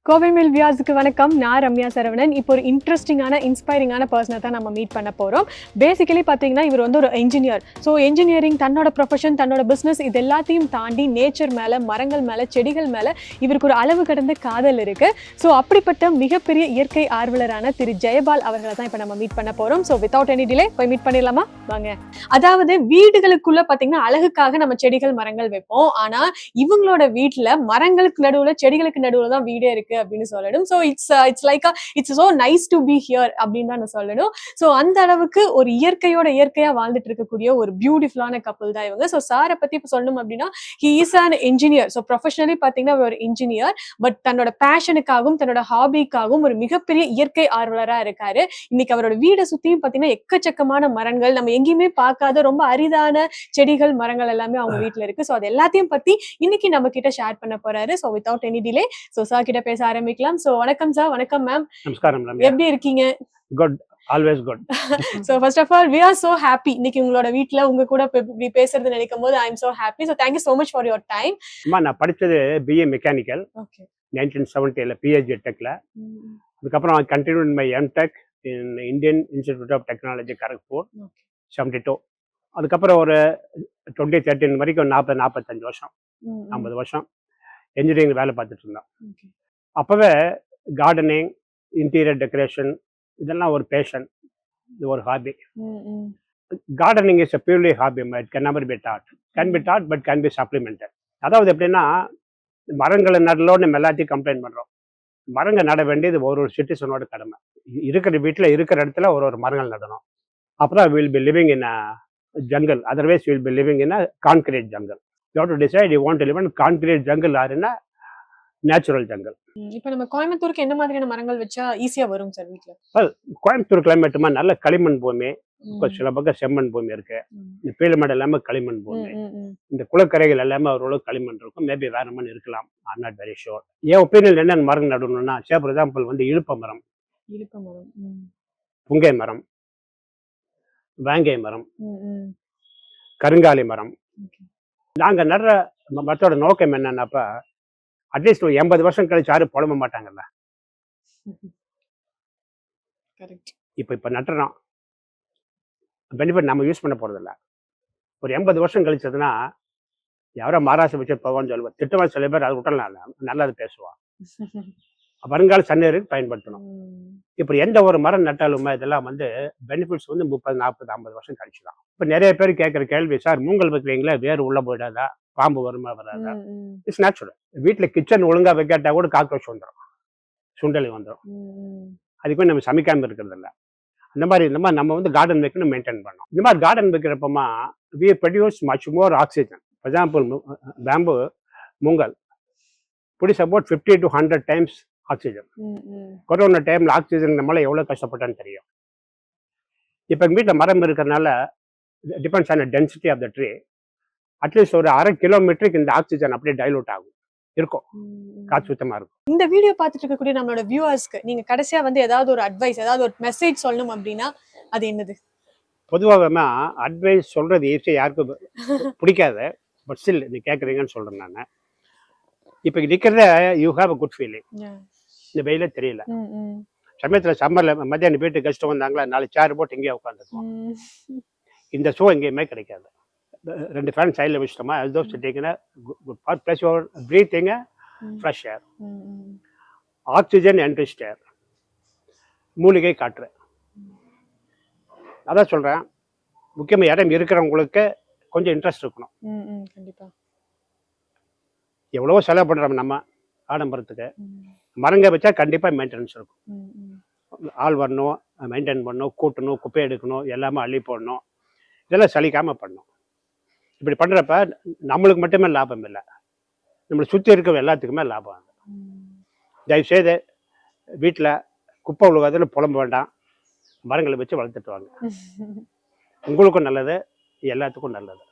Kovai mill வியாஸுக்கு வணக்கம். நான் ரம்யா சரவணன். இப்போ ஒரு இன்ட்ரெஸ்டிங்கான இன்ஸ்பைரிங்கான பர்சனை தான் நம்ம மீட் பண்ண போகிறோம். பேசிக்கலி பார்த்தீங்கன்னா இவர் வந்து ஒரு என்ஜினியர். ஸோ என்ஜினியரிங், தன்னோட ப்ரொஃபஷன், தன்னோட பிஸ்னஸ் இது எல்லாத்தையும் தாண்டி நேச்சர் மேலே, மரங்கள் மேலே, செடிகள் மேலே இவருக்கு ஒரு அளவு கடந்த காதல் இருக்குது. ஸோ அப்படிப்பட்ட மிகப்பெரிய இயற்கை ஆர்வலரான திரு ஜெயபால் அவர்களை தான் இப்போ நம்ம மீட் பண்ண போகிறோம். ஸோ வித்தவுட் எனி டிலே போய் மீட் பண்ணிடலாமா? வாங்க. அதாவது வீடுகளுக்குள்ள பார்த்தீங்கன்னா அழகுக்காக நம்ம செடிகள் மரங்கள் வைப்போம். ஆனால் இவங்களோட வீட்டில் மரங்களுக்கு நடுவில் செடிகளுக்கு நடுவில் தான் வீடே இருக்குது அப்படின்னு சொல்லணும். So it's like it's so nice to be here அப்படின்னு தான் நான் சொல்லணும். ஸோ அந்த அளவுக்கு ஒரு இயற்கையா வாழ்ந்துட்டு இருக்கக்கூடிய ஒரு பியூட்டிஃபுல்லான கப்பல் தான் இவங்க. ஸோ சாரை பத்தி இப்போ சொல்லணும் அப்படின்னா he is an engineer. So professionally பார்த்தீங்கன்னா ஒரு இன்ஜினியர். பட் தன்னோட பேஷனுக்காகவும் தன்னோட ஹாபிக்காகவும் ஒரு மிகப்பெரிய இயற்கை ஆர்வலராக இருக்காரு. இன்னைக்கு அவரோட வீடை சுத்தியும் பார்த்தீங்கன்னா எக்கச்சக்கமான மரங்கள், நம்ம எங்கேயுமே பார்க்காத ரொம்ப அரிதான செடிகள் மரங்கள் எல்லாமே அவங்க வீட்டுல இருக்கு. ஸோ அது எல்லாத்தையும் பத்தி இன்னைக்கு நம்ம கிட்ட ஷேர் பண்ண போறாரு. So without any delay so sir கிட்ட பேச ஆரம்பிக்கலாம். சோ வணக்கம் சார். வணக்கம் மேம். நமஸ்காரம். எப்படி இருக்கீங்க? Good, always good. So first of all we are so happy இன்னைக்கு உங்களோட வீட்ல உங்க கூட இப்படி பேசுறது நினைக்கும்போது I am so happy. So thank you so much for your time. நான் படிச்சது BA மெக்கானிக்கல். ஓகே. 1970ல PhD டெக்ல. அதுக்கப்புறம் I continued my MTech in Indian Institute of Technology Kharagpur. 72. அதுக்கப்புறம் ஒரு 2013 வரைக்கும் 45 வருஷம் 50 வருஷம் என்ஜினியரிங் வேலை பார்த்துட்டு இருந்தோம். அப்போவே கார்டனிங், இன்டீரியர் டெக்கரேஷன் இதெல்லாம் ஒரு பேஷன், இது ஒரு hobby. Gardening is a purely hobby, it can never be taught. Can be taught but can be supplemented. அதாவது எப்படின்னா, மரங்களை நடலோடு நம்ம எல்லாத்தையும் கம்ப்ளைண்ட் பண்ணுறோம். மரங்கள் நட வேண்டியது ஒரு சிட்டிசனோட கடமை. இருக்கிற வீட்டில் இருக்கிற இடத்துல ஒரு மரங்கள் நடணும். அப்புறம் will be living in a jungle, otherwise will be living in a concrete jungle. You have to decide you want to live in concrete jungle or in a natural jungle. இப்போ நம்ம கோயம்புத்தூருக்கு என்ன மாதிரியான மரங்கள் வச்சா ஈஸியா வரும் சார் வீட்ல? கோயம்புத்தூர் கிளைமேட்டுமா நல்ல களிமண் பூமி, சில பக்கம் செம்மண் பூமி இருக்கு. இந்த பீளமேடு எல்லாமே களிமண் பூமி. இந்த குளக்கரைகள் எல்லாமே ஓரளவு களிமண் இருக்கும். மேபி வேற மண் இருக்கலாம், I'm not very sure. N opinion என்ன மரம் நடணும்னா, ஃபார் எக்ஸாம்பிள் வந்து இழுப்ப மரம், புங்கை மரம், வேங்கை மரம், கருங்காலி மரம். நாங்க நடுற மரத்தோட நோக்கம் என்னன்னாப்பா, அட்லீஸ்ட் ஒரு 80 வருஷம் கழிச்சு யாரும் புலம்ப மாட்டாங்கல்ல. இப்ப நட்டுறோம், பெனிஃபிட் நம்ம யூஸ் பண்ண போறதில்ல. ஒரு 80 வருஷம் கழிச்சதுன்னா யாரோ மகாராஷ்டிரா வச்சு போவான்னு சொல்லுவேன். திட்டமாக சில பேர் அது விட்டலாம், நல்லது பேசுவான். வருங்கால சன்னருக்கு பயன்படுத்தணும். இப்படி எந்த ஒரு மரம் நட்டாலுமே இதெல்லாம் வந்து பெனிஃபிட்ஸ் வந்து 30, 40, 50 வருஷம் கழிச்சுதான். இப்ப நிறைய பேர் கேட்குற கேள்வி, சார் மூங்கல் வைக்கிறீங்களா, வேறு உள்ள போயிடாதா, பாம்பு வருமா வராதா? It's natural. வீட்டில் கிச்சன் ஒழுங்கா வைக்காட்டா கூட காக்ரோச் வந்துடும், சுண்டலி வந்துடும். அதுக்கு நம்ம சமைக்காம இருக்கிறது இல்லை. இந்த மாதிரி நம்ம வந்து கார்டன் வைக்கணும், மெயின்டைன் பண்ணணும். இந்த மாதிரி கார்டன் வைக்கிறப்பமா we produce much more oxygen. For example, bamboo, மூங்கல் produce about 50 to 100 times oxygen. Corona டைம்ல ஆக்சிஜன் நம்மளால எவ்வளவு கஷ்டப்பட்டான்னு தெரியும். இப்ப எங்க வீட்டுல மரம் இருக்கிறதுனால depends on density of the tree. At least ஒரு 1/2 கிலோமீட்டருக்கு இந்த ஆக்சிஜன் அப்படியே டைலூட் ஆகும், இருக்கும், காற்று சுத்தமா இருக்கும். இந்த வீடியோ பார்த்துட்டு இருக்கக்கூடிய நம்மளோட வியூவர்ஸ்க்கு நீங்க கடைசியா வந்து ஏதாவது ஒரு அட்வைஸ், ஏதாவது ஒரு மெசேஜ் சொல்லணும் அப்படின்னா அது என்னது? பொதுவாக அட்வைஸ் சொல்றது ஈஸியா யாருக்கும் பிடிக்காது. பட் ஸ்டில் நீ கேட்குறீங்கன்னு சொல்றேன் நான். இப்போ நிற்கிறத you have a good feeling. இந்த வெயில தெரியல, சமயத்தில் சம்மர்ல மத்தியானம் வீட்டு கஷ்டம் வந்தாங்களா, 4 சேர் போட்டு இங்கேயே உட்காந்துருக்கோம். இந்த ஷோ எங்கேயுமே கிடைக்காது. 2 ஃபேன் சைடில் வச்சுட்டோமா, அது சிட்டிங்கன்னா good plus your breathing fresh air, oxygen enriched air, மூலிகை காற்று. அதான் சொல்கிறேன், முக்கியமாக இடம் இருக்கிறவங்களுக்கு கொஞ்சம் இன்ட்ரெஸ்ட் இருக்கணும். கண்டிப்பாக எவ்வளவோ செலவு பண்ணுறோம் நம்ம ஆடம்பரத்துக்கு. மரங்க வச்சா கண்டிப்பாக மெயின்டெனன்ஸ் இருக்கும். ஆள் வரணும், மெயின்டைன் பண்ணணும், கூட்டணும், குப்பை எடுக்கணும், எல்லாமே அள்ளி போடணும். இதெல்லாம் சலிக்காமல் பண்ணணும். இப்படி பண்ணுறப்ப நம்மளுக்கு மட்டுமே லாபம் இல்லை, நம்மளை சுற்றி இருக்க எல்லாத்துக்குமே லாபம். தயவுசெய்து வீட்டில் குப்பை உழுகாதுன்னு புலம்ப வேண்டாம், மரங்களை வச்சு வளர்த்துட்டு வாங்க. உங்களுக்கும் நல்லது, எல்லாத்துக்கும் நல்லது.